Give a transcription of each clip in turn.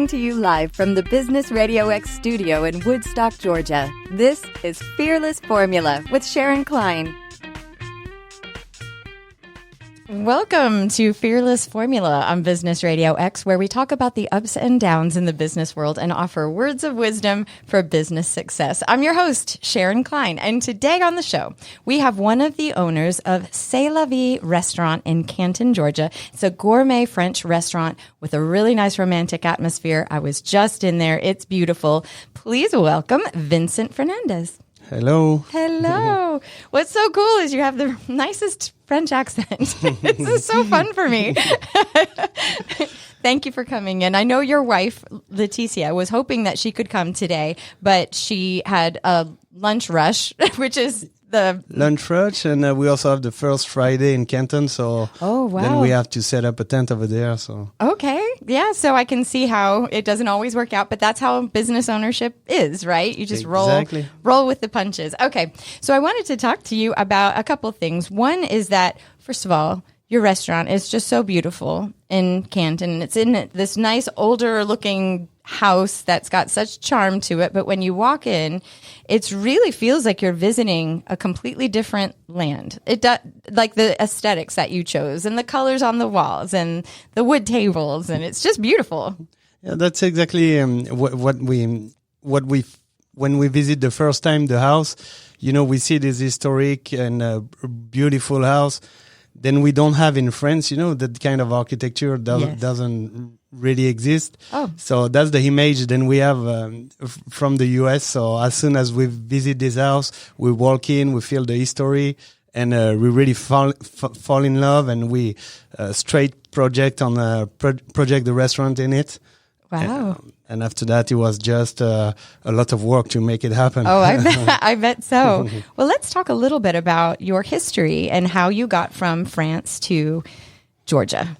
Coming to you live from the Business RadioX studio in Woodstock, Georgia. This is Fearless Formula with Sharon Klein. Welcome to Fearless Formula on Business Radio X, where we talk about the ups and downs in the business world and offer words of wisdom for business success. I'm your host, Sharon Klein, and today on the show, we have one of the owners of C'est La Vie restaurant in Canton, Georgia. It's a gourmet French restaurant with a really nice romantic atmosphere. I was just in there. It's beautiful. Please welcome Vincent Fernandez. Hello. Hello. What's so cool is you have the nicest French accent. This is so fun for me. Thank you for coming in. I know your wife, Laetitia, was hoping that she could come today, but she had a lunch rush, which is the lunch rush, and we also have the first Friday in Canton, so then we have to set up a tent over there. So okay, yeah, so I can see how it doesn't always work out, but that's how business ownership is, right? You just roll with the punches. Okay, so I wanted to talk to you about a couple things. One is that, first of all, your restaurant is just so beautiful in Canton. It's in this nice older looking house that's got such charm to it. But when you walk in, it really feels like you're visiting a completely different land. It does, like the aesthetics that you chose and the colors on the walls and the wood tables, and it's just beautiful. Yeah, that's exactly what we when we visit the first time the house. You know, we see this historic and beautiful house. Then we don't have in France, you know, that kind of architecture doesn't really exist. Oh. So that's the image then we have from the US. So as soon as we visit this house, we walk in, we feel the history, and we really fall in love, and we straight project the restaurant in it. Wow. And after that, it was just a lot of work to make it happen. Oh, I bet so. Well, let's talk a little bit about your history and how you got from France to Georgia.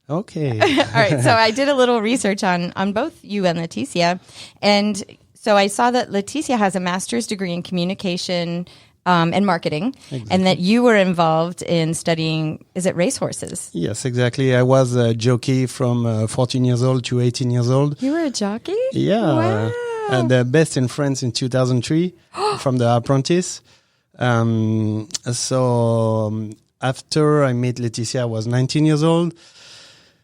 Okay. All right. So I did a little research on both you and Laetitia. And so I saw that Laetitia has a master's degree in communication and marketing, exactly. And that you were involved in studying, is it racehorses? Yes, exactly. I was a jockey from 14 years old to 18 years old. You were a jockey? Yeah. Wow. And the best in France in 2003 from the apprentice. So after I met Laetitia, I was 19 years old.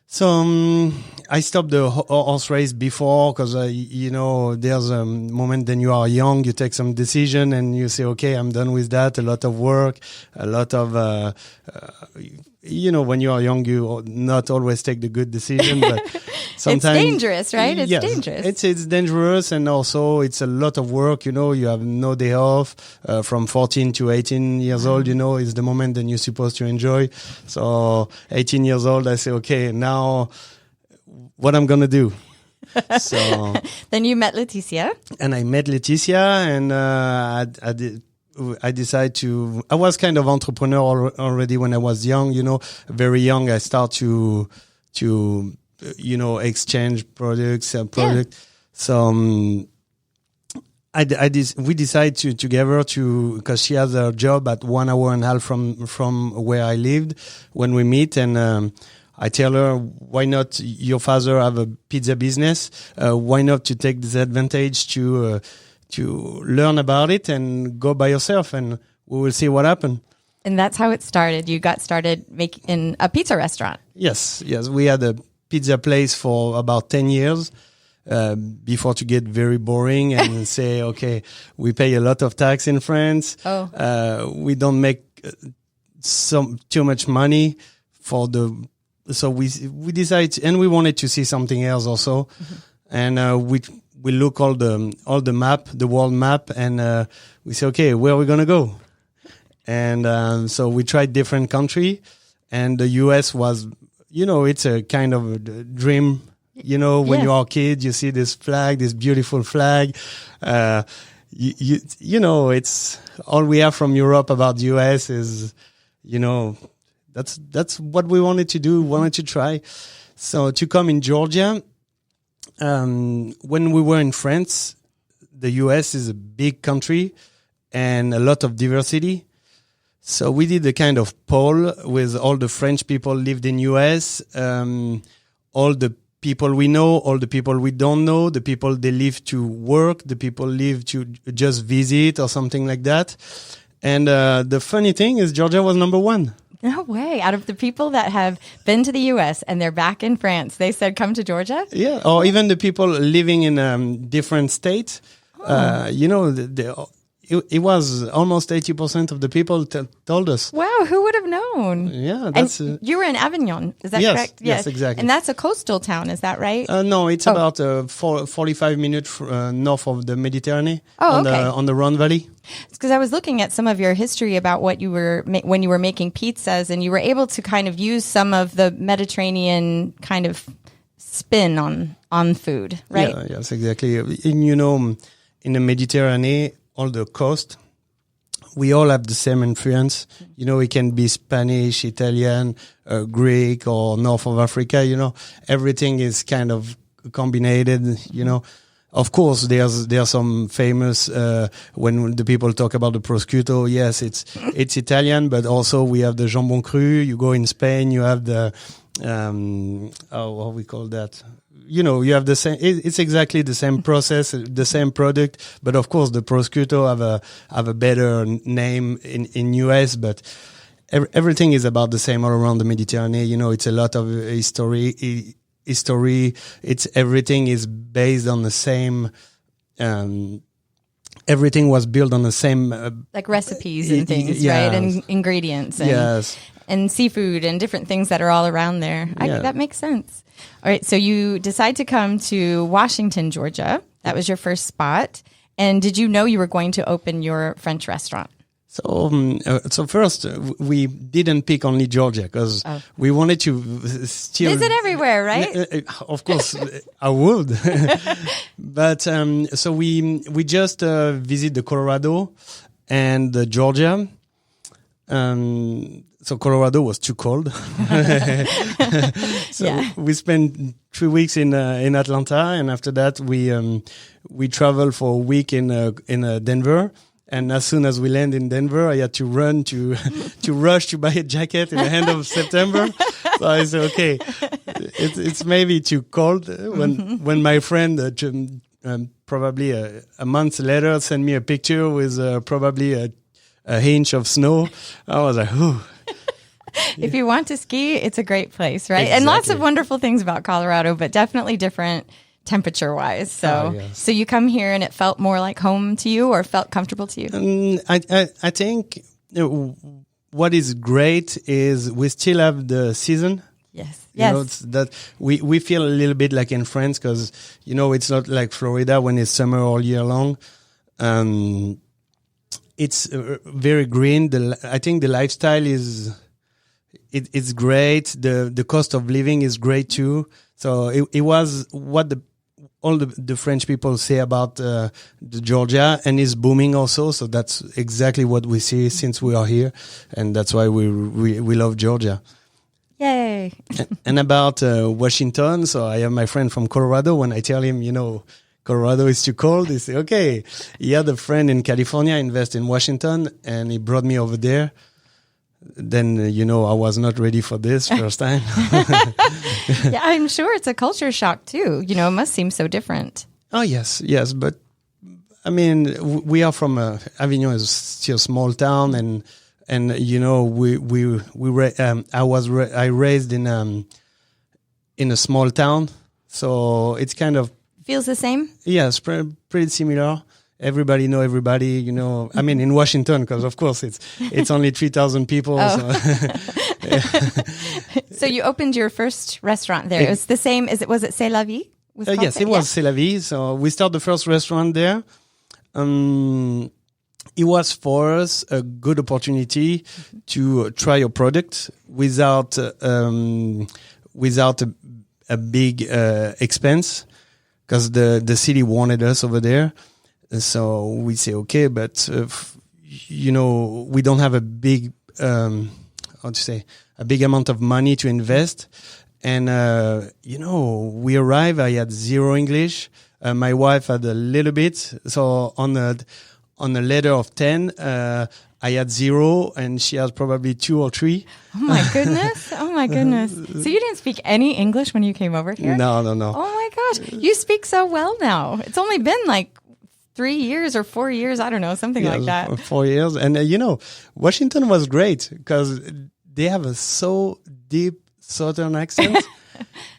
So I stopped the horse race before because, you know, there's a moment then you are young, you take some decision and you say, okay, I'm done with that. A lot of work, a lot of, you know, when you are young, you not always take the good decision, but sometimes it's dangerous, right? It's dangerous. It's dangerous, and also it's a lot of work. You know, you have no day off. From 14 to 18 years old, you know, is the moment that you're supposed to enjoy. So 18 years old, I say, okay, now what I'm gonna do. So then you met Laetitia, and I met Laetitia, and I decided to. I was kind of entrepreneur already when I was young. You know, very young. I start to you know, exchange products and product. Yeah. So we decided to together because she has a job at 1.5 hours from where I lived when we meet, and I tell her, why not your father have a pizza business? Why not to take this advantage to learn about it and go by yourself, and we will see what happens. And that's how it started. You got started making a pizza restaurant. Yes. We had a pizza place for about 10 years before to get very boring and say, okay, we pay a lot of tax in France. We don't make too much money so we decided, and we wanted to see something else also. Mm-hmm. And we look all the map, the world map, and we say, okay, where are we gonna go? And so we tried different country, and the US was, you know, it's a kind of a dream. You know, when you are a kid, you see this flag, this beautiful flag. You know, it's all we have from Europe about the US is, you know, that's what we wanted to do, wanted to try. So to come in Georgia. When we were in France, the US is a big country and a lot of diversity. So we did a kind of poll with all the French people lived in US, all the people we know, all the people we don't know, the people they live to work, the people live to just visit or something like that. And the funny thing is Georgia was number one. No way. Out of the people that have been to the U.S. and they're back in France, they said, come to Georgia? Yeah, or even the people living in different states. It was almost 80% of the people told us. Wow, who would have known? Yeah, that's... you were in Avignon, is that correct? Yes, exactly. And that's a coastal town, is that right? No, it's about 45 minutes north of the Mediterranean on the Rhone Valley. Because I was looking at some of your history about what you were when you were making pizzas, and you were able to kind of use some of the Mediterranean kind of spin on food, right? Yeah, yes, exactly. In the Mediterranean, all the coast, we all have the same influence. It can be Spanish, Italian, Greek, or North of Africa. Everything is kind of combined. Of course, there's some famous when the people talk about the prosciutto. Yes, it's Italian, but also we have the jambon cru. You go in Spain, you have the what we call that. You have the same. It's exactly the same process, the same product. But of course, the prosciutto have a better name in US. But everything is about the same all around the Mediterranean. It's a lot of history. Everything is based on the same. Everything was built on the same like recipes and things, right? And ingredients. And seafood and different things that are all around there. That makes sense. All right, so you decide to come to Washington, Georgia. That was your first spot. And did you know you were going to open your French restaurant? So first, we didn't pick only Georgia because we wanted to still visit everywhere, right? Of course, I would. But so we just visit the Colorado and the Georgia. So Colorado was too cold. We spent 3 weeks in Atlanta, and after that we traveled for a week in Denver. And as soon as we land in Denver, I had to run to rush to buy a jacket in the end of September. So I said, okay, it's maybe too cold. When my friend probably a month later sent me a picture with probably a inch of snow, I was like, ooh. If you want to ski, it's a great place, right? Exactly. And lots of wonderful things about Colorado, but definitely different temperature-wise. So you come here and it felt more like home to you, or felt comfortable to you? I think what is great is we still have the season. Yes. It's that we feel a little bit like in France because, it's not like Florida when it's summer all year long. It's very green. I think the lifestyle is... It's great. The cost of living is great too. So it was what all the French people say about the Georgia, and is booming also. So that's exactly what we see since we are here, and that's why we love Georgia. Yay! And about Washington, so I have my friend from Colorado. When I tell him, Colorado is too cold, he say, okay. He had a friend in California, invest in Washington, and he brought me over there. Then, I was not ready for this first time. Yeah, I'm sure it's a culture shock too. It must seem so different. Oh, yes. But I mean, we are from Avignon is still a small town, and I raised in a small town, so it's kind of feels the same. Yes, pretty similar. Everybody know everybody, I mean, in Washington, because of course it's only 3,000 people. Oh. So you opened your first restaurant there. It was the same. Was it C'est La Vie? Yes, it was C'est La Vie. So we started the first restaurant there. It was for us a good opportunity to try a product without a big expense, because the city wanted us over there. So we say, okay, but, we don't have a big, a big amount of money to invest. And, we arrived, I had zero English. My wife had a little bit. So on a letter of 10, I I had 0 and she has probably 2 or 3. Oh my goodness. Oh my goodness. So you didn't speak any English when you came over here? No. Oh my gosh. You speak so well now. It's only been like 3 years or 4 years. I don't know, something like that. 4 years. And Washington was great because they have a so deep Southern accent.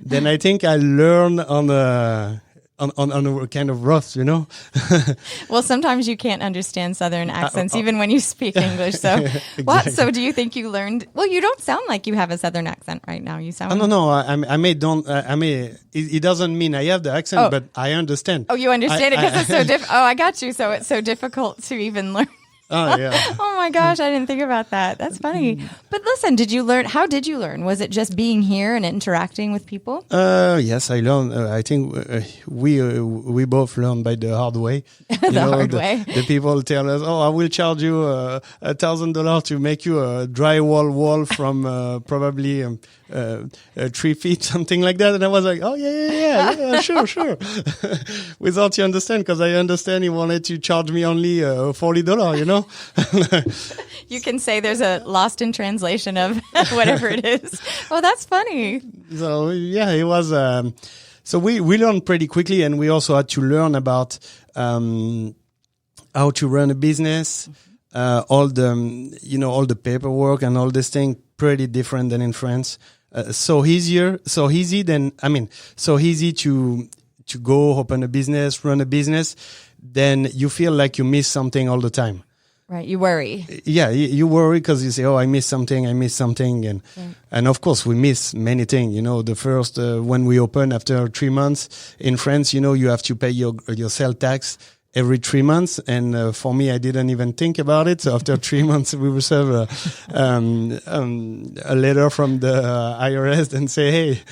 Then I think I learned on a kind of rough, Well, sometimes you can't understand Southern accents even when you speak English. So, exactly. So do you think you learned? Well, you don't sound like you have a Southern accent right now. You sound. No. It doesn't mean I have the accent, but I understand. Oh, you understand it because it's so difficult. Oh, I got you. So it's so difficult to even learn. Oh, yeah. Oh my gosh, I didn't think about that. That's funny. But listen, how did you learn? Was it just being here and interacting with people? Yes, I learned. I think we both learned by the hard way. Hard way. The people tell us, I will charge you $1,000 to make you a drywall wall from probably 3 feet, something like that. And I was like, oh, yeah, sure. Without you understand, because I understand he wanted to charge me only $40, You can say there's a lost in translation of whatever it is. Oh, that's funny. So, yeah, it was... so we learned pretty quickly, and we also had to learn about how to run a business, all the paperwork and all this thing, pretty different than in France. So easy to go open a business, run a business, then you feel like you miss something all the time. Right, you worry. Yeah, you worry because you say, I missed something, and of course we miss many things. The first when we open after 3 months in France, you have to pay your sales tax every 3 months, and for me, I didn't even think about it. So after 3 months, we receive a letter from the IRS and say, "Hey,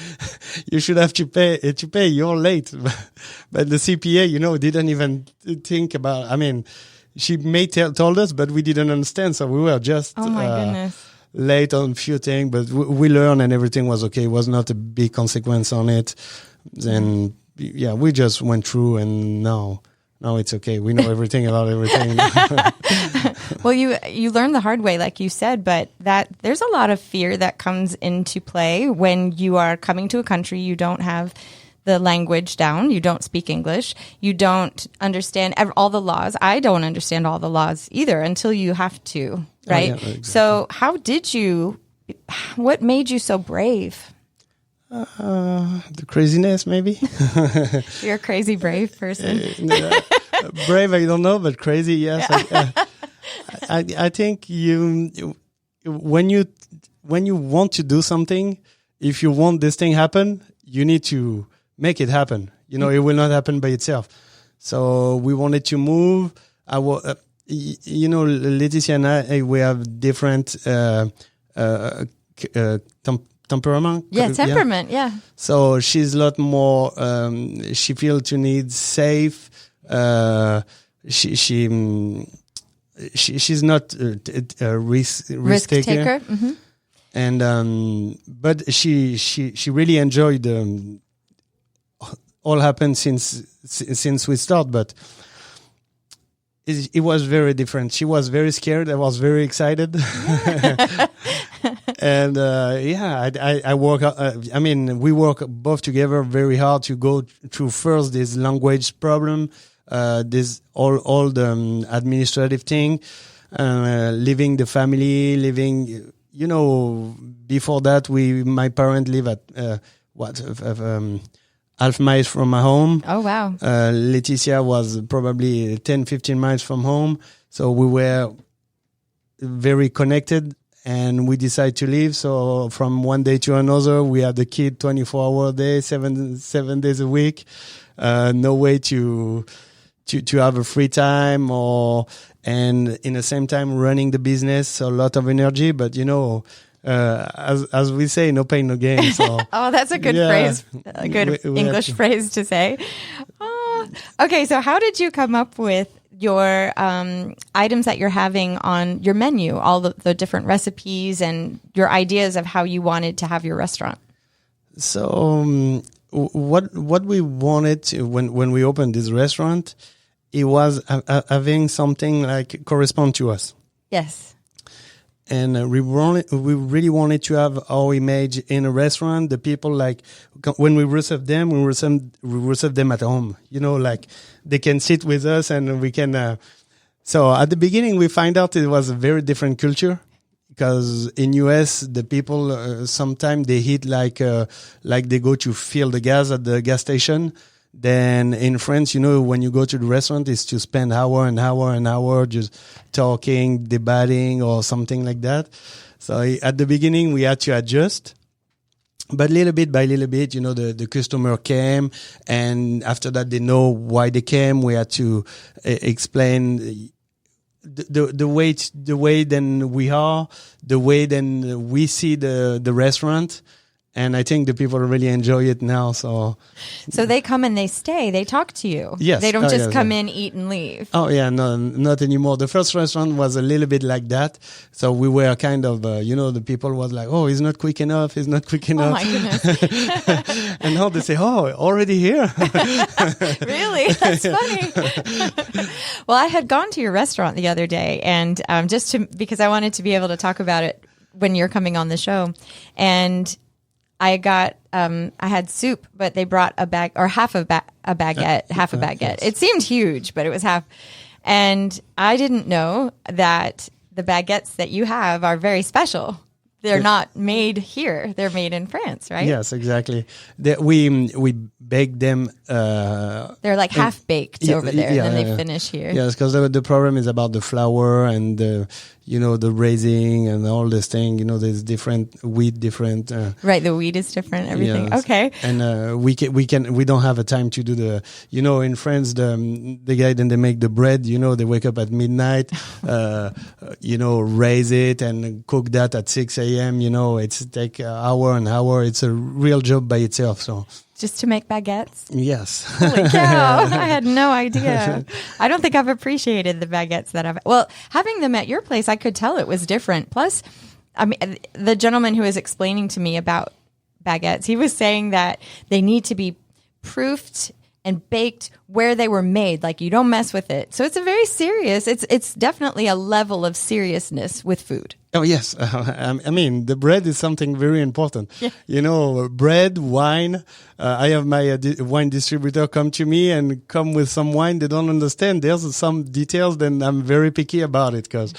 you should have to pay. You're late." But the CPA, didn't even think about. I mean, she told us, but we didn't understand. So we were just goodness. Late on a few things, but we learned, and everything was okay. It was not a big consequence on it. Then we just went through, and now it's okay. We know everything about everything. Well, you learn the hard way, like you said, but there's a lot of fear that comes into play when you are coming to a country you don't have the language down, you don't speak English, you don't understand all the laws. I don't understand all the laws either until you have to, right? Oh, yeah, exactly. So what made you so brave? The craziness, maybe. You're a crazy brave person. Brave, I don't know, but crazy, yes. Yeah. I think when you want to do something, if you want this thing happen, you need to make it happen. It will not happen by itself. So we wanted to move. Laetitia and I, we have different temperament. Yeah, temperament. Yeah. So she's a lot more. She feels to need safe. She's not a risk taker. Mm-hmm. And but she really enjoyed all happened since we start, but it was very different. She was very scared. I was very excited. And I work. We work both together very hard to go through first this language problem, this all the administrative thing, leaving the family, before that my parents live at half miles from my home. Oh, wow. Laetitia was probably 10, 15 miles from home. So we were very connected, and we decided to leave. So from one day to another, we had the kid 24-hour day, 7 days a week. No way to have a free time and in the same time running the business. So a lot of energy, but as we say, no pain, no gain. So oh, that's a good phrase, a good English phrase to say. Oh. Okay, so how did you come up with your items that you're having on your menu, all the different recipes and your ideas of how you wanted to have your restaurant? So what we wanted when we opened this restaurant, it was having something like correspond to us. Yes. And we really wanted to have our image in a restaurant. The people, like, when we receive them, we receive them at home. You know, like, they can sit with us and we can... So at the beginning, we find out it was a very different culture. Because in US, the people, sometimes they eat like they go to fill the gas at the gas station. Then in France, you know, when you go to the restaurant, it's to spend hour and hour and hour just talking, debating, or something like that. So at the beginning, we had to adjust. But little bit by little bit, you know, the customer came, and after that, they know why they came. We had to explain the way then we are, the way then we see the restaurant. And I think the people really enjoy it now. So they come and they stay. They talk to you. Yes. They don't just come in, eat, and leave. Oh, yeah. No, not anymore. The first restaurant was a little bit like that. So we were kind of, the people was like, oh, he's not quick enough. He's not quick enough. Oh, my goodness. And now they say, oh, already here. Really? That's funny. Well, I had gone to your restaurant the other day, and because I wanted to be able to talk about it when you're coming on the show. And I had soup, but they brought a bag or half a baguette. Yes. It seemed huge, but it was half. And I didn't know that the baguettes that you have are very special. They're not made here. They're made in France, right? Yes, exactly. We bake them. They're like half baked over there, and then they finish here. Yes, because the problem is about the flour and the raising and all this thing. You know, there's different wheat, different. Right, the wheat is different. Everything. Yes. Okay. And we don't have a time to do the. You know, in France, the guy then they make the bread. You know, they wake up at midnight. Raise it and cook that at 6 a.m. You know, it's take an hour and hour. It's a real job by itself. So. Just to make baguettes? Yes. Holy cow. I had no idea. I don't think I've appreciated the baguettes that I've... Well, having them at your place, I could tell it was different. Plus, I mean, the gentleman who was explaining to me about baguettes, he was saying that they need to be proofed and baked where they were made. Like, you don't mess with it. So it's a very serious... It's definitely a level of seriousness with food. Oh, yes. I mean, the bread is something very important. Yeah. You know, bread, wine. I have my wine distributor come to me and come with some wine they don't understand. There's some details, then I'm very picky about it because,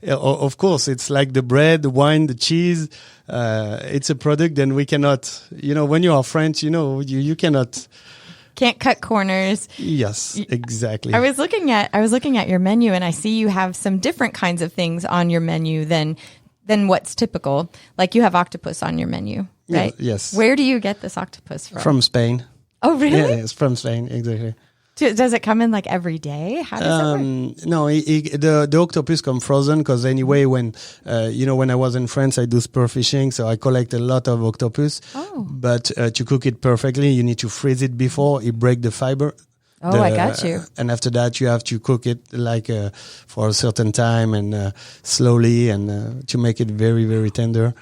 of course, it's like the bread, the wine, the cheese. It's a product, and we cannot, when you are French, you cannot... Can't cut corners. Yes, exactly. I was looking at your menu, and I see you have some different kinds of things on your menu than what's typical. Like, you have octopus on your menu, right? Yes. Where do you get this octopus from? From Spain. Oh, really? Yeah, it's from Spain, exactly. Does it come in like every day? How does it work? No, the octopus come frozen because anyway, when I was in France, I do spear fishing, so I collect a lot of octopus. Oh. But to cook it perfectly, you need to freeze it before it break the fiber. Oh, I got you. And after that, you have to cook it like for a certain time and slowly and to make it very, very tender.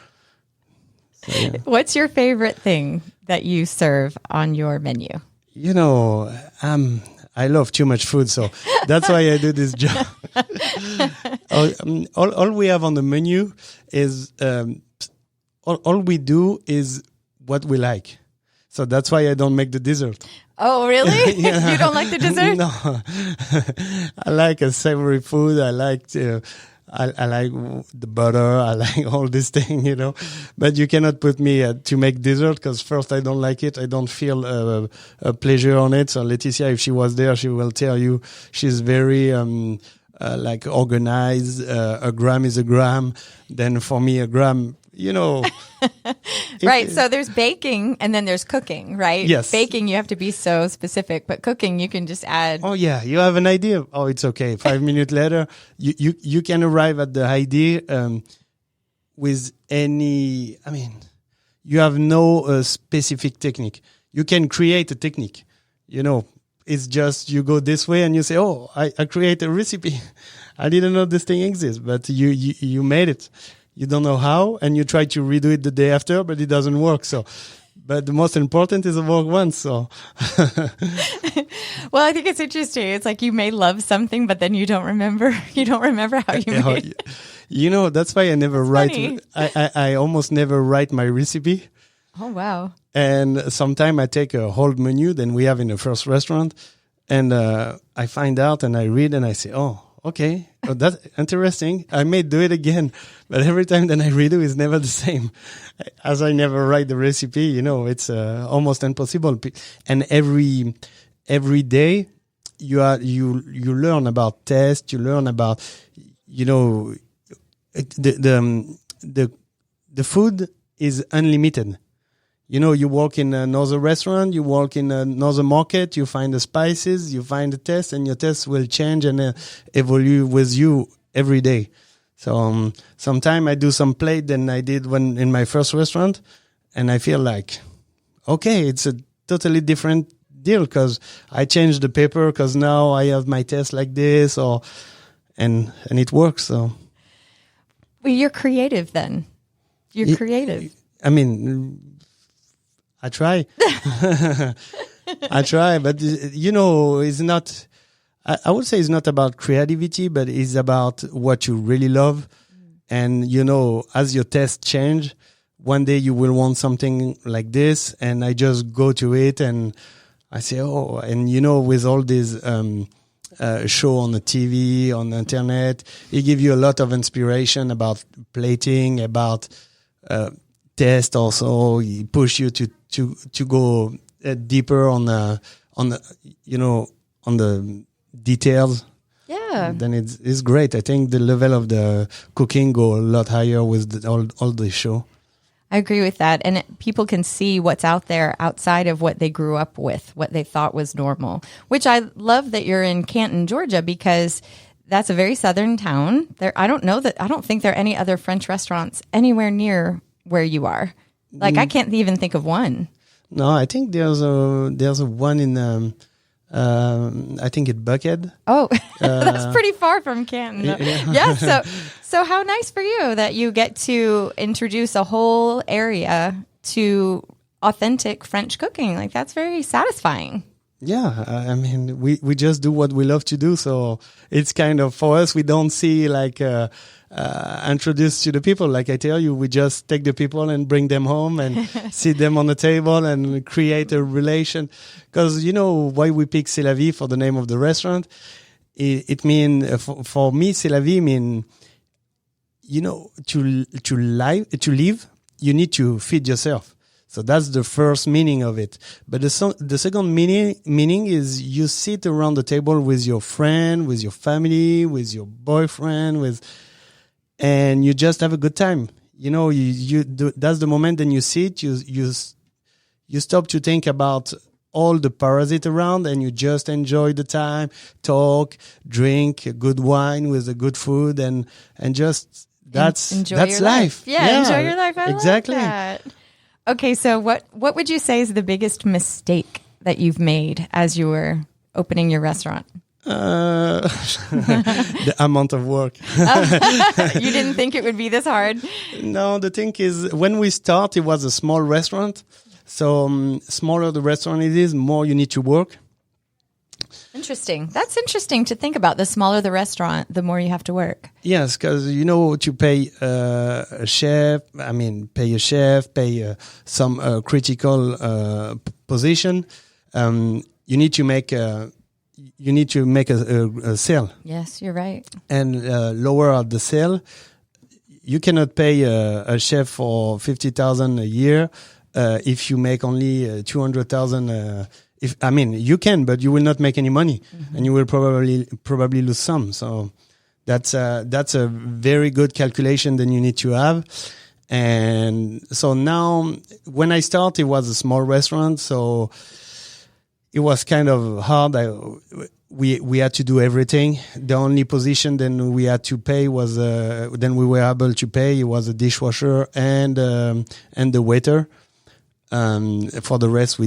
So, yeah. What's your favorite thing that you serve on your menu? I love too much food, so that's why I do this job. All we have on the menu is all we do is what we like. So that's why I don't make the dessert. Oh, really? Yeah. You don't like the dessert? No. I like a savory food. I like I like the butter. I like all this thing, But you cannot put me to make dessert because first I don't like it. I don't feel a pleasure on it. So Laetitia, if she was there, she will tell you she's very like organized. A gram is a gram. Then for me, a gram, Right. So there's baking and then there's cooking, right? Yes. Baking, you have to be so specific, but cooking, you can just add. Oh, yeah. You have an idea. Oh, it's okay. 5 minutes later, you can arrive at the idea with any, you have no specific technique. You can create a technique, It's just you go this way and you say, oh, I create a recipe. I didn't know this thing exists, but you made it. You don't know how, and you try to redo it the day after, but it doesn't work. So but the most important is the work one. So, well, I think it's interesting. It's like you may love something, but then you don't remember. You don't remember how you made it. You know, that's why I never write. I almost never write my recipe. Oh wow! And sometimes I take a whole menu than we have in the first restaurant, and I find out and I read and I say, oh. Okay, well, that's interesting. I may do it again, but every time that I redo, it's never the same. As I never write the recipe, you know, it's almost impossible. And every day, you learn about taste. You learn about, you know, the food is unlimited. You know, you walk in another restaurant, you walk in another market, you find the spices, you find the taste, and your taste will change and evolve with you every day. So sometimes I do some plate than I did when in my first restaurant, and I feel like, okay, it's a totally different deal because I changed the paper because now I have my taste like this, and it works. So, well, you're creative then. You're creative. I mean. I try. I try, but you know, it's not, I would say it's not about creativity, but it's about what you really love. And, you know, as your taste change, one day you will want something like this. And I just go to it and I say, oh, and you know, with all these, show on the TV, on the internet, it gives you a lot of inspiration about plating, about, taste also. It push you to go deeper on the you know, on the details. Yeah. Then it's great. I think the level of the cooking go a lot higher with all the show. I agree with that. And people can see what's out there outside of what they grew up with, what they thought was normal, which I love that you're in Canton, Georgia, because that's a very southern town. I don't think there are any other French restaurants anywhere near where you are. Like I can't even think of one. No, I think there's a one in I think in Buckhead. Oh, that's pretty far from Canton. Yeah. So how nice for you that you get to introduce a whole area to authentic French cooking. Like that's very satisfying. Yeah, I mean, we just do what we love to do. So it's kind of, for us, we don't see like introduced to the people. Like I tell you, we just take the people and bring them home and sit them on the table and create a relation. Because you know why we pick C'est La Vie for the name of the restaurant? It mean for me, C'est La Vie mean, you know, to live, you need to feed yourself. So that's the first meaning of it. But the second meaning is you sit around the table with your friend, with your family, with your boyfriend, and you just have a good time. You know, that's the moment. Then you sit, you stop to think about all the parasites around, and you just enjoy the time, talk, drink a good wine with a good food, and just that's life. Yeah, enjoy your life. I exactly. Like that. Okay, so what would you say is the biggest mistake that you've made as you were opening your restaurant? The amount of work. You didn't think it would be this hard? No, the thing is, when we start, it was a small restaurant. So smaller the restaurant it is, more you need to work. Interesting. That's interesting to think about. The smaller the restaurant, the more you have to work. Yes, because, you know, to pay a chef, pay some critical position, you need to make a sale. Yes, you're right. And lower the sale, you cannot pay a chef for 50,000 a year if you make only 200,000. You can, but you will not make any money, and you will probably lose some. So that's a very good calculation that you need to have. And so now, when I started, it was a small restaurant, so it was kind of hard. We had to do everything. The only position then we had to pay was then we were able to pay. It was a dishwasher and the waiter. For the rest,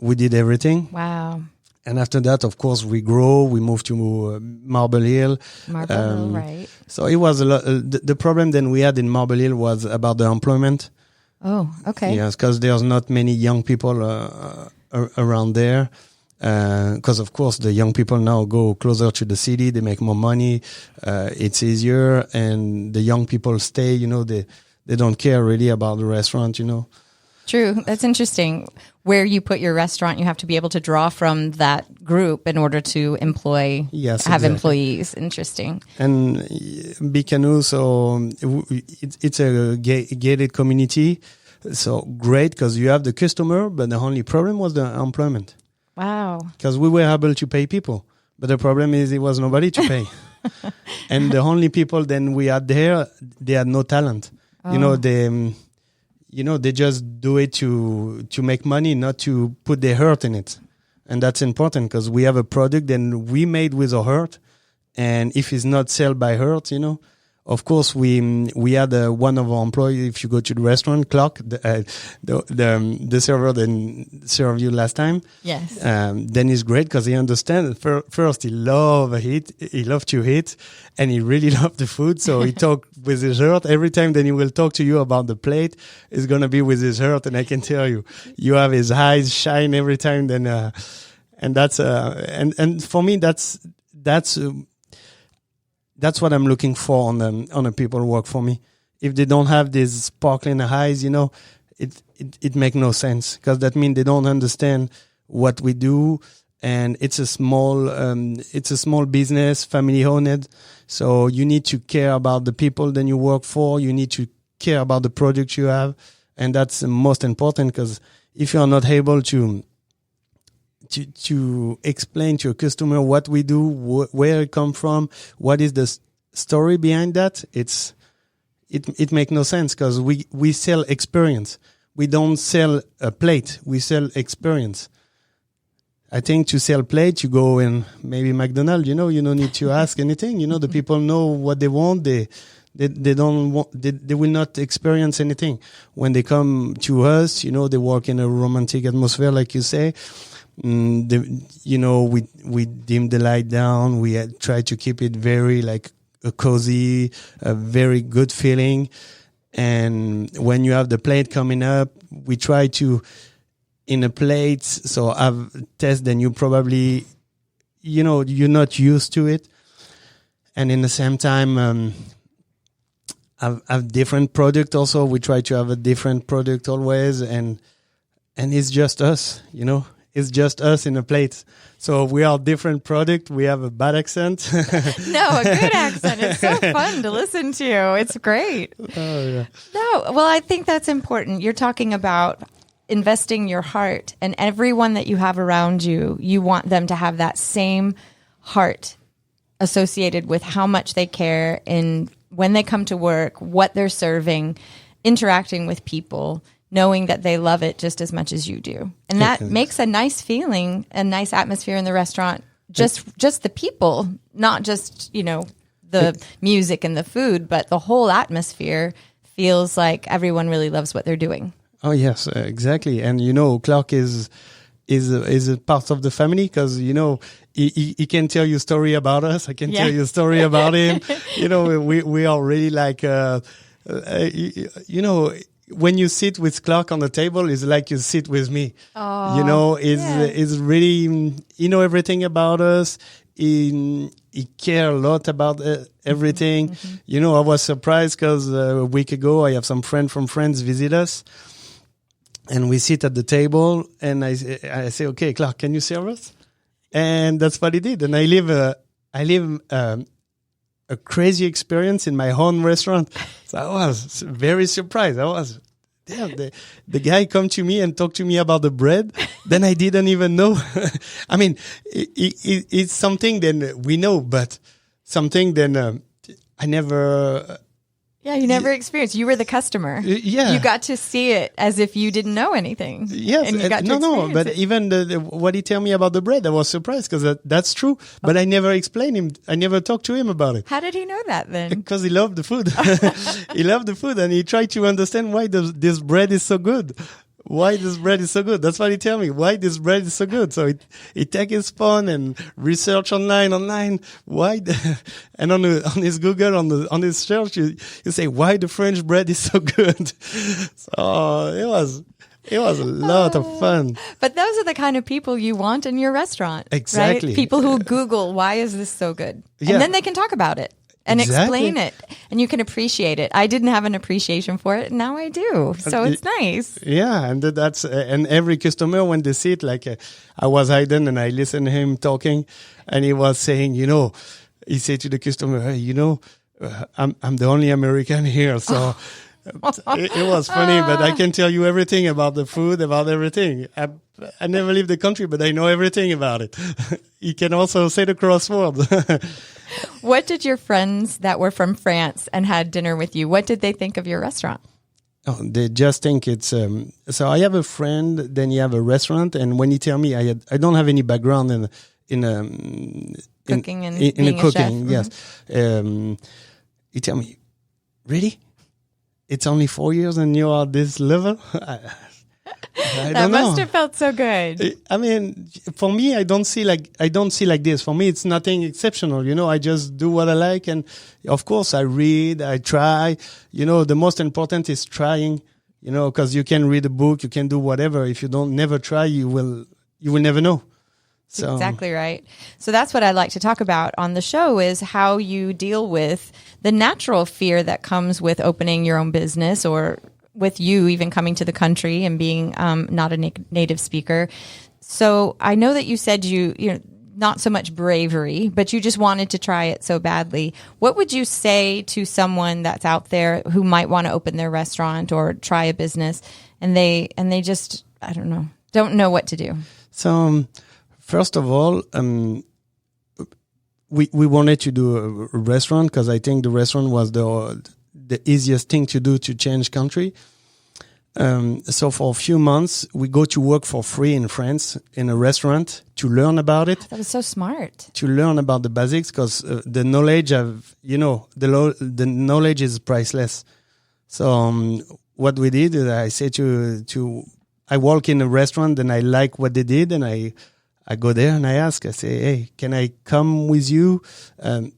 we did everything. Wow. And after that, of course, we grow. We moved to Marble Hill. Marble Hill, right. So it was a lot. The problem then we had in Marble Hill was about the employment. Oh, okay. Yes, because there's not many young people around there. Because of course the young people now go closer to the city, they make more money, it's easier, and the young people stay. They don't care really about the restaurant. True. That's interesting. Where you put your restaurant, you have to be able to draw from that group in order to employ, have employees. Interesting. And Bicanu, so it's a gated community. So great, because you have the customer, but the only problem was the employment. Wow. Because we were able to pay people, but the problem is it was nobody to pay. And the only people then we had there, they had no talent. Oh. They just do it to make money, not to put their heart in it. And that's important because we have a product and we made with our heart. And if it's not sold by heart, of course, we had one of our employees. If you go to the restaurant, Clark, the server that served you last time. Yes. Then he's great because he understands. First, he loved to eat, and he really loved the food. So he talked with his heart every time. Then he will talk to you about the plate. It's gonna be with his heart, and I can tell you have his eyes shine every time. Then, and that's and for me that's what I'm looking for on the people who work for me. If they don't have these sparkling eyes, it makes no sense, because that means they don't understand what we do. And it's a small business, family owned. So you need to care about the people that you work for. You need to care about the product you have, and that's the most important. Because if you are not able to explain to a customer what we do, where it come from, what is the story behind that, it make no sense, because we sell experience. We don't sell a plate. We sell experience. I think to sell plate, you go in maybe McDonald's. You don't need to ask anything. The people know what they want. They don't want. They will not experience anything when they come to us. They work in a romantic atmosphere, like you say. We dim the light down. We try to keep it very like a cozy, a very good feeling. And when you have the plate coming up, we try to, in a plate, so I've tested, and you probably, you're not used to it. And in the same time, I've different product also. We try to have a different product always, and it's just us, It's just us in a plate. So we are different product. We have a bad accent. No, a good accent. It's so fun to listen to. It's great. Oh, yeah. No, well, I think that's important. You're talking about investing your heart, and everyone that you have around you, you want them to have that same heart associated with how much they care in when they come to work, what they're serving, interacting with people, knowing that they love it just as much as you do. And that makes a nice feeling, a nice atmosphere in the restaurant. Just the people, not just, the music and the food, but the whole atmosphere feels like everyone really loves what they're doing. Oh, yes, exactly. And, Clark is a part of the family, because, he can tell you a story about us. I can tell you a story about him. We are really like, when you sit with Clark on the table, it's like you sit with me. Oh, is really, everything about us. He care a lot about everything. Mm-hmm. I was surprised because a week ago, I have some friend from France visit us, and we sit at the table, and I say, okay, Clark, can you serve us? And that's what he did. And I live a crazy experience in my own restaurant. So I was very surprised. The guy come to me and talk to me about the bread. Then I didn't even know. I mean, it's something then we know, but something then I never. Yeah, you never experienced. You were the customer. Yeah. You got to see it as if you didn't know anything. Yes. And you got to but it. even what he tell me about the bread, I was surprised, because that's true. But I never explained him. I never talked to him about it. How did he know that then? Because he loved the food. He loved the food, and he tried to understand why this bread is so good. why this bread is so good. That's what he tell me. Why this bread is so good. So he take his phone and research online. Why? And on his Google, on his search, you say, why the French bread is so good. So it was a lot of fun. But those are the kind of people you want in your restaurant. Exactly. Right? People who Google, why is this so good? And then they can talk about it. And explain it, and you can appreciate it. I didn't have an appreciation for it, and now I do. So it's nice. Yeah, and that's and every customer when they see it, like I was hiding and I listened to him talking, and he was saying, he said to the customer, hey, I'm the only American here, so. It was funny, but I can tell you everything about the food, about everything. I never leave the country, but I know everything about it. You can also say the crossword. What did your friends that were from France and had dinner with you, what did they think of your restaurant? Oh, they just think it's so I have a friend, then you have a restaurant, and when you tell me I don't have any background in cooking and in being cooking, a chef. Yes. You tell me, really? It's only 4 years and you are this level? I that must have felt so good. I mean, for me, I don't see like this. For me, it's nothing exceptional. I just do what I like. And of course, I read, I try. The most important is trying, because you can read a book, you can do whatever. If you don't never try, you will never know. So. Exactly right. So that's what I'd like to talk about on the show is how you deal with the natural fear that comes with opening your own business or with you even coming to the country and being not a native speaker. So I know that you said not so much bravery, but you just wanted to try it so badly. What would you say to someone that's out there who might want to open their restaurant or try a business and they just, I don't know what to do? So first of all, we wanted to do a restaurant because I think the restaurant was the easiest thing to do to change country. So for a few months, we go to work for free in France in a restaurant to learn about it. That was so smart. To learn about the basics because the knowledge the knowledge is priceless. So what we did is I say I walk in a restaurant and I like what they did and I go there and I ask, I say, hey, can I come with you? I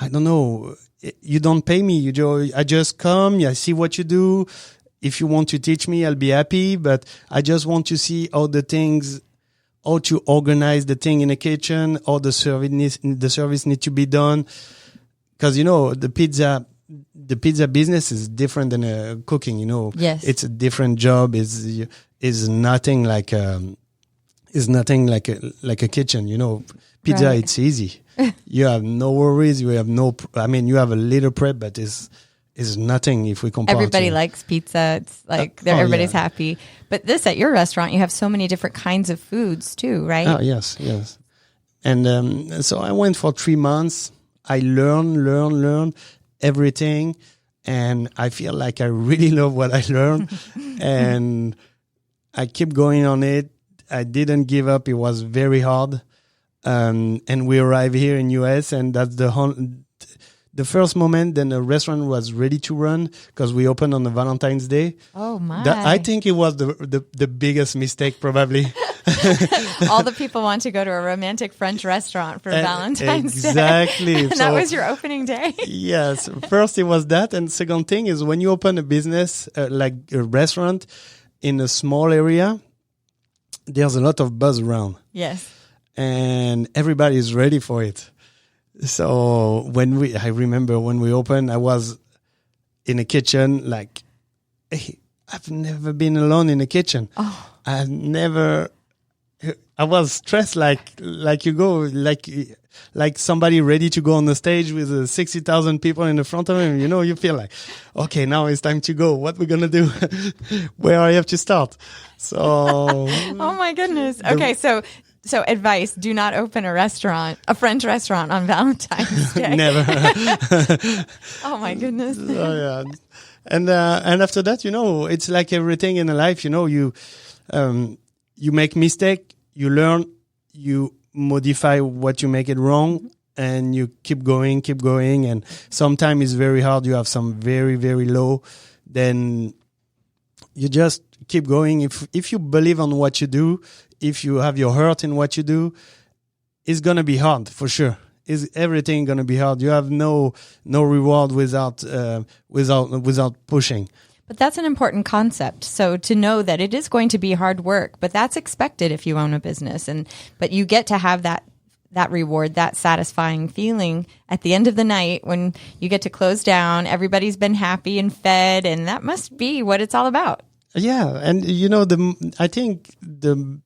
don't know. You don't pay me. I just come. I see what you do. If you want to teach me, I'll be happy. But I just want to see how to organize the thing in the kitchen, how the service needs to be done. Because, the pizza business is different than cooking, Yes. It's a different job. Is nothing like a kitchen, Pizza, right. It's easy. You have no worries. You have you have a little prep, but it's nothing if we compare. Everybody likes pizza. It's like everybody's happy. But at your restaurant, you have so many different kinds of foods too, right? Oh, yes. And so I went for 3 months. I learn everything. And I feel like I really love what I learned. And I keep going on it. I didn't give up. It was very hard. And we arrived here in US, and that's the first moment. Then the restaurant was ready to run because we opened on the Valentine's Day. Oh my! I think it was the biggest mistake probably. All the people want to go to a romantic French restaurant for Valentine's Day. Exactly. And that was your opening day. Yes. First it was that, and second thing is when you open a business like a restaurant in a small area, there's a lot of buzz around. Yes. And everybody is ready for it. So I remember when we opened, I was in a kitchen like, hey, I've never been alone in a kitchen. Oh. I was stressed like you go, like somebody ready to go on the stage with 60,000 people in the front of him. You feel like, okay, now it's time to go. What we're going to do? Where I have to start? So. Oh my goodness. Okay. So advice, do not open a French restaurant on Valentine's Day. Never. Oh my goodness. Oh, yeah. And after that, it's like everything in life, you make mistake, you learn, you modify what you make it wrong, and you keep going. And sometimes it's very hard. You have some very, very low, then you just keep going. If you believe on what you do, if you have your heart in what you do, it's gonna be hard for sure. Is everything gonna be hard? You have no reward without pushing. But that's an important concept. So to know that it is going to be hard work, but that's expected if you own a business, but you get to have that reward, that satisfying feeling at the end of the night when you get to close down. Everybody's been happy and fed, and that must be what it's all about. Yeah, and I think the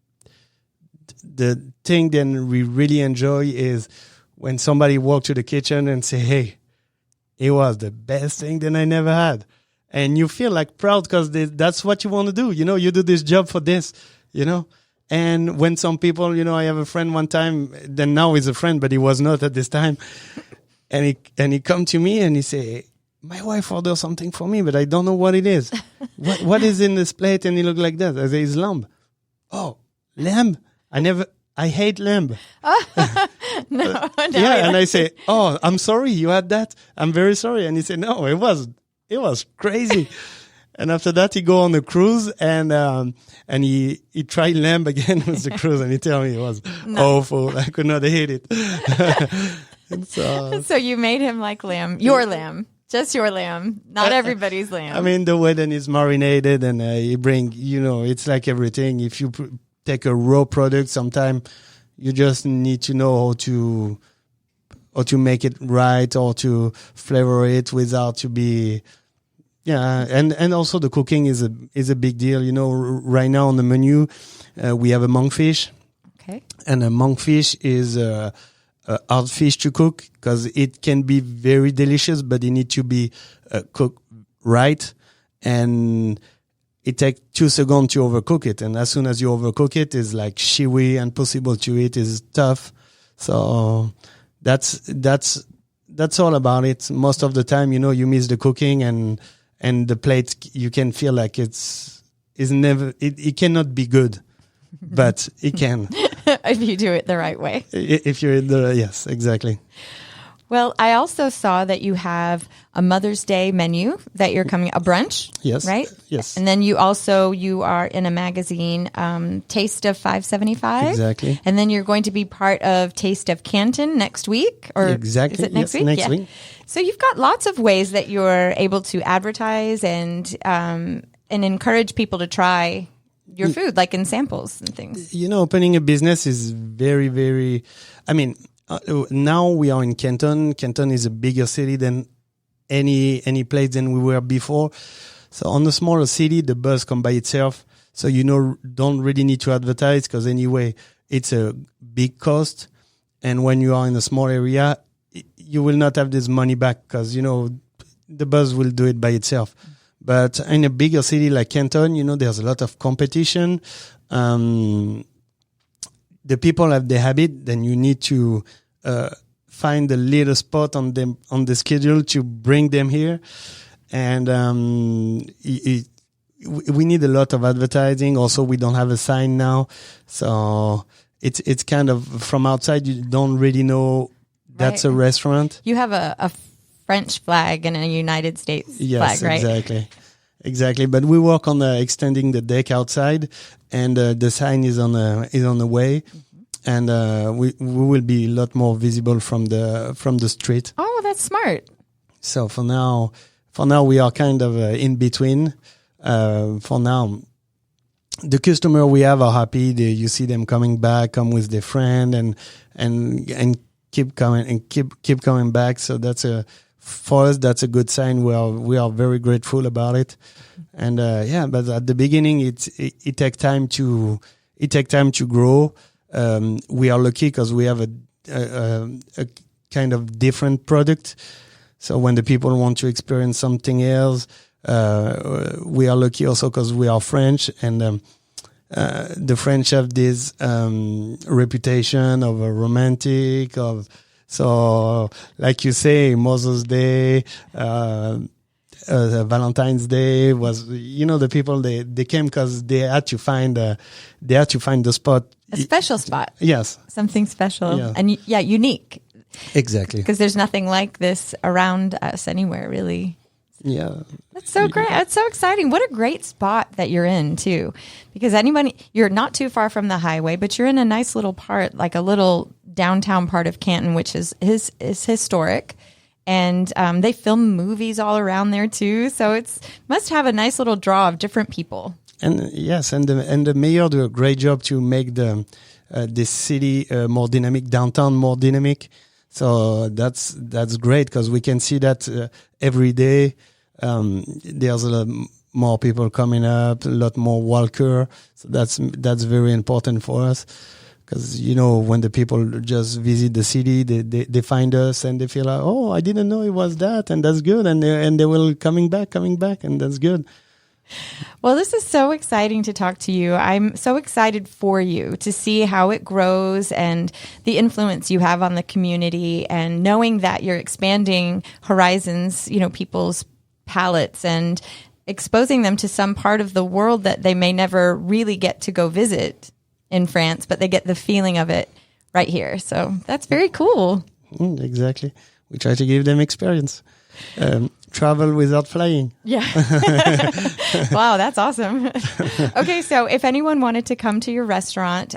thing that we really enjoy is when somebody walks to the kitchen and say, "Hey, it was the best thing that I never had," and you feel like proud because that's what you want to do. You do this job for this. And when some people, I have a friend one time, then now he's a friend, but he was not at this time, and he come to me and he say, "My wife ordered something for me, but I don't know what it is. What is in this plate?" And he looked like that. I say, "It's lamb." "Oh, lamb? I hate lamb." No. Yeah, and I say, "Oh, I'm sorry you had that. I'm very sorry." And he said, "No, it was crazy." And after that, he go on a cruise and he tried lamb again with the cruise, and he tell me it was awful. I could not eat it. So you made him like lamb, your lamb. Just your lamb, not everybody's lamb. I mean, the way that it's marinated and you bring, it's like everything. If you take a raw product, sometimes you just need to know how to make it right or to flavor it without to be, and also the cooking is a big deal. Right now on the menu, we have a monkfish. Okay. And a monkfish is a hard fish to cook because it can be very delicious, but it needs to be cooked right. And it takes 2 seconds to overcook it. And as soon as you overcook it, it's like chewy and impossible to eat. It's tough. So that's all about it. Most of the time, you miss the cooking and the plate, you can feel like it cannot be good, but it can. If you do it the right way. If you're yes, exactly. Well, I also saw that you have a Mother's Day menu that you're coming, a brunch. Yes. Right? Yes. And then you are in a magazine, Taste of 575. Exactly. And then you're going to be part of Taste of Canton next week, or exactly. Is it next week? Next week. So you've got lots of ways that you're able to advertise and encourage people to try your food, like in samples and things. Opening a business is very, very, now we are in Canton. Canton is a bigger city than any place than we were before. So on a smaller city, the buzz comes by itself. So don't really need to advertise because anyway, it's a big cost. And when you are in a small area, you will not have this money back because, the buzz will do it by itself. But in a bigger city like Canton, there's a lot of competition. The people have the habit, then you need to find a little spot on the schedule to bring them here. And we need a lot of advertising. Also, we don't have a sign now. So it's kind of from outside, you don't really know that's a restaurant. You have a French flag and a United States flag, right? Yes, exactly. But we work on extending the deck outside, and the sign is on the way, and we will be a lot more visible from the street. Oh, that's smart. So for now we are kind of in between. For now, the customer we have are happy. You see them coming back, come with their friend, and keep coming and keep coming back. So for us, that's a good sign. We are very grateful about it. And but at the beginning, it takes time to grow. We are lucky because we have a kind of different product. So when the people want to experience something else, we are lucky also because we are French, and the French have this reputation of a romantic, so like you say, Mother's Day, Valentine's Day was, the people they came because they had to find the spot, a special spot. Yes, something special, and unique. Exactly, because there's nothing like this around us anywhere, really. Yeah. That's so great. That's so exciting. What a great spot that you're in too, because you're not too far from the highway, but you're in a nice little part, like a little downtown part of Canton, which is historic. And they film movies all around there too. So must have a nice little draw of different people. And yes, and the mayor do a great job to make this city more dynamic, downtown more dynamic. So that's great because we can see that every day. There's a lot more people coming up, a lot more walker. So that's very important for us. Because, when the people just visit the city, they find us and they feel like, oh, I didn't know it was that. And that's good. And they will coming back. And that's good. Well, this is so exciting to talk to you. I'm so excited for you to see how it grows and the influence you have on the community, and knowing that you're expanding horizons, people's palates, and exposing them to some part of the world that they may never really get to go visit in France, but they get the feeling of it right here. So that's very cool. Exactly. We try to give them experience. Travel without flying. Yeah. Wow, that's awesome. Okay, so if anyone wanted to come to your restaurant,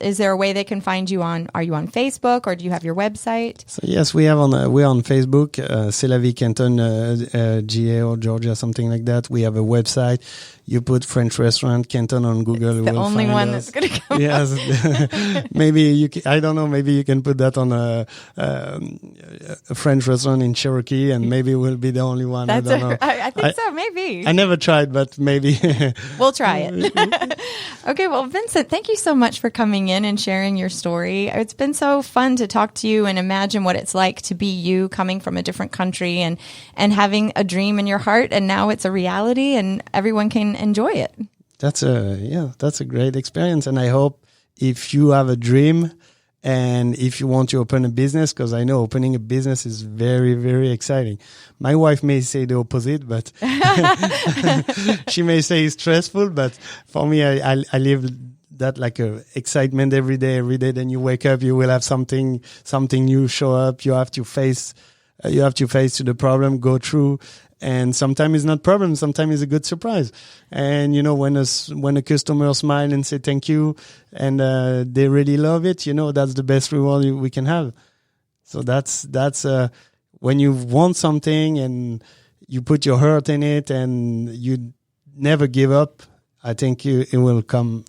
is there a way they can find you on? Are you on Facebook, or do you have your website? So yes, we're on Facebook, C'est La Vie Canton, GA or Georgia, something like that. We have a website. You put French restaurant Canton on Google. It's the only one that's going to come. Yes, maybe I don't know. Maybe you can put that on a French restaurant in Cherokee, and maybe we'll be the only one. I don't know. I think so. Maybe I never tried, but maybe we'll try it. Okay, well, Vincent, thank you so much for coming in and sharing your story. It's been so fun to talk to you and imagine what it's like to be you, coming from a different country and having a dream in your heart, and now it's a reality and everyone can enjoy it. That's a great experience, and I hope if you have a dream and if you want to open a business, because I know opening a business is very, very exciting. My wife may say the opposite, but she may say it's stressful, but for me, I live that like a excitement every day. Then you wake up, you will have something new show up. You have to face to the problem, go through. And sometimes it's not problem. Sometimes it's a good surprise. And, when a customer smile and say thank you and, they really love it, that's the best reward we can have. So that's, when you want something and you put your heart in it and you never give up, I think it will come.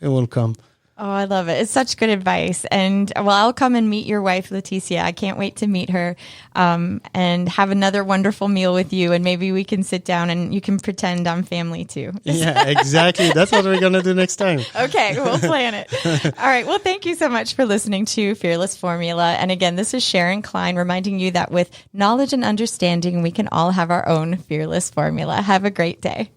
It will come. Oh, I love it. It's such good advice. And I'll come and meet your wife, Laetitia. I can't wait to meet her and have another wonderful meal with you. And maybe we can sit down and you can pretend I'm family too. Yeah, exactly. That's what we're going to do next time. Okay, we'll plan it. All right. Well, thank you so much for listening to Fearless Formula. And again, this is Sharon Klein reminding you that with knowledge and understanding, we can all have our own fearless formula. Have a great day.